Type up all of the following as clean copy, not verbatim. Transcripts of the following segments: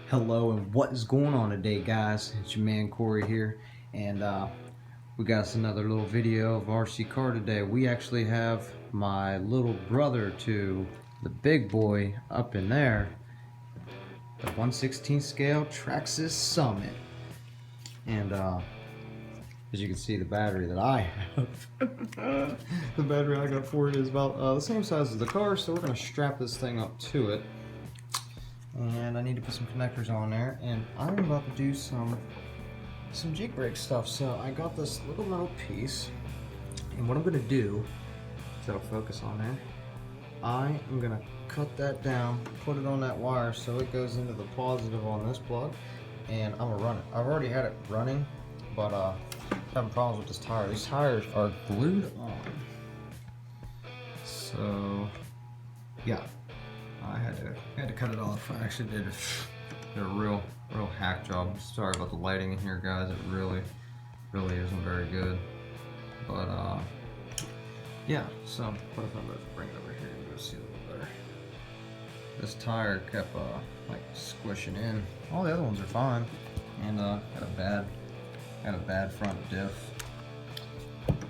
Hello, and what is going on today, guys? It's your man Corey here, and we got us another little video of RC car today. We actually have my little brother to the big boy up in there, the 1/16 scale Traxxas Summit, and as you can see, the battery that I have, the battery I got for it is about the same size as the car, so we're gonna strap this thing up to it. And I need to put some connectors on there, and I'm about to do some jig brake stuff. So I got this little metal piece, and what I'm going to do, so it'll focus on there, I am going to cut that down, put it on that wire so it goes into the positive on this plug, and I'm going to run it. I've already had it running, but having problems with this tire. These tires are glued on. So yeah, I had to cut it off. I actually did a real hack job. Sorry about the lighting in here, guys. It really isn't very good. But yeah. So what if I bring it over here and go see a little better? This tire kept like squishing in. All the other ones are fine, and had a bad front diff.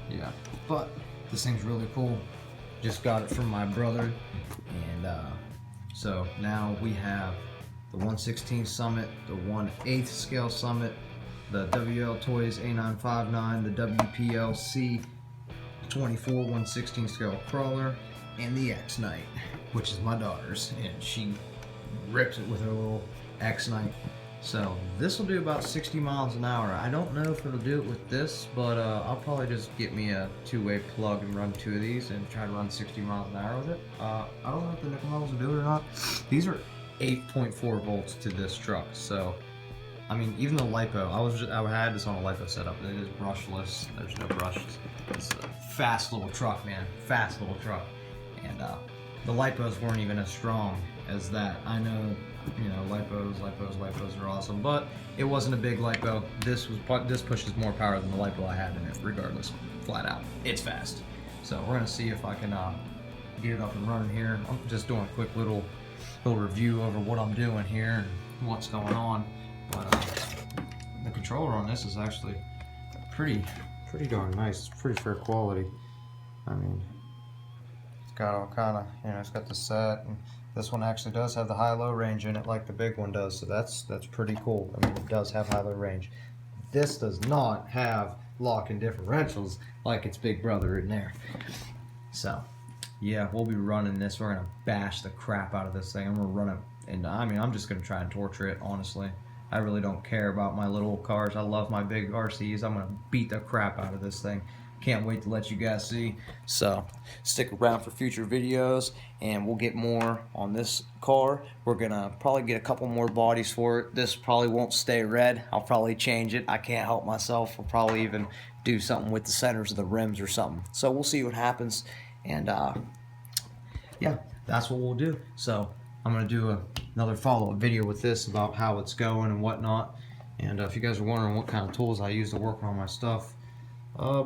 Yeah, but this thing's really cool. Just got it from my brother, and so now we have the 1/16 Summit, the 1/8 scale Summit, the WL Toys A959, the WPLC 24 1/16 scale crawler, and the X-Night, which is my daughter's, and she rips it with her little X-Night. So this will do about 60 miles an hour. I don't know if it'll do it with this, but I'll probably just get me a two-way plug and run two of these and try to run 60 miles an hour with it. I don't know if the nickel models will do it or not. These are 8.4 volts to this truck, so I mean, even the LiPo, I had this on a LiPo setup. It is brushless. There's no brushes. It's a fast little truck, man. Fast little truck. And the LiPos weren't even as strong as that. I know, you know, LiPos are awesome, but it wasn't a big LiPo. This pushes more power than the LiPo I had in it, regardless, flat out. It's fast. So we're gonna see if I can get it up and running here. I'm just doing a quick little review over what I'm doing here and what's going on. But the controller on this is actually pretty darn nice. It's pretty fair quality. I mean, it's got all kind of, you know, it's got the set, and this one actually does have the high-low range in it like the big one does, so that's pretty cool. I mean, it does have high-low range. This does not have lock-in differentials like its big brother in there. So yeah, we'll be running this. We're gonna bash the crap out of this thing. I'm gonna run it, and I mean, I'm just gonna try and torture it, honestly. I really don't care about my little cars. I love my big RCs. I'm gonna beat the crap out of this thing. Can't wait to let you guys see. So stick around for future videos, and we'll get more on this car. We're gonna probably get a couple more bodies for it. This probably won't stay red. I'll probably change it. I can't help myself. I'll probably even do something with the centers of the rims or something. So we'll see what happens. And yeah, that's what we'll do. So I'm gonna do another follow-up video with this about how it's going and whatnot. And if you guys are wondering what kind of tools I use to work on my stuff,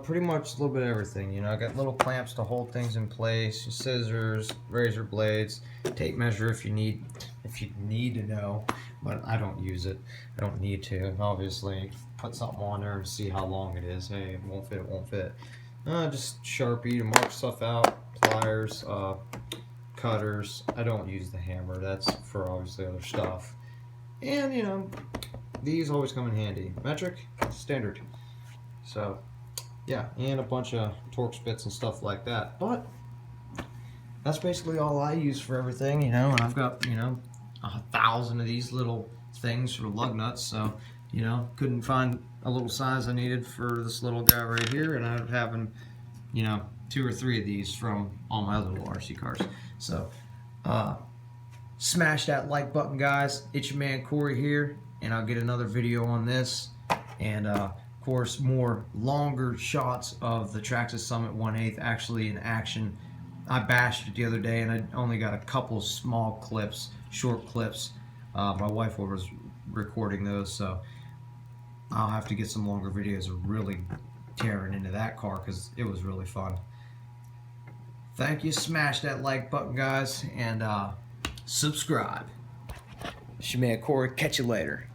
pretty much a little bit of everything. You know, I got little clamps to hold things in place, scissors, razor blades, tape measure if you need to know, but I don't use it. I don't need to. Obviously, put something on there and see how long it is. Hey, it won't fit, it won't fit. Just Sharpie to mark stuff out, pliers, cutters. I don't use the hammer. That's for obviously other stuff. And you know, these always come in handy. Metric, standard. So yeah, and a bunch of Torx bits and stuff like that. But that's basically all I use for everything, you know. And I've got, you know, 1,000 of these little things for lug nuts. So, you know, couldn't find a little size I needed for this little guy right here, and I'm having, you know, 2 or 3 of these from all my other little RC cars. So smash that like button, guys. It's your man Corey here, and I'll get another video on this, and of course more longer shots of the Traxxas Summit 1/8 actually in action. I bashed it the other day, and I only got a couple small clips, short clips. My wife was recording those, so I'll have to get some longer videos of really tearing into that car because it was really fun. Thank you. Smash that like button, guys, and subscribe. It's your man Corey. Catch you later.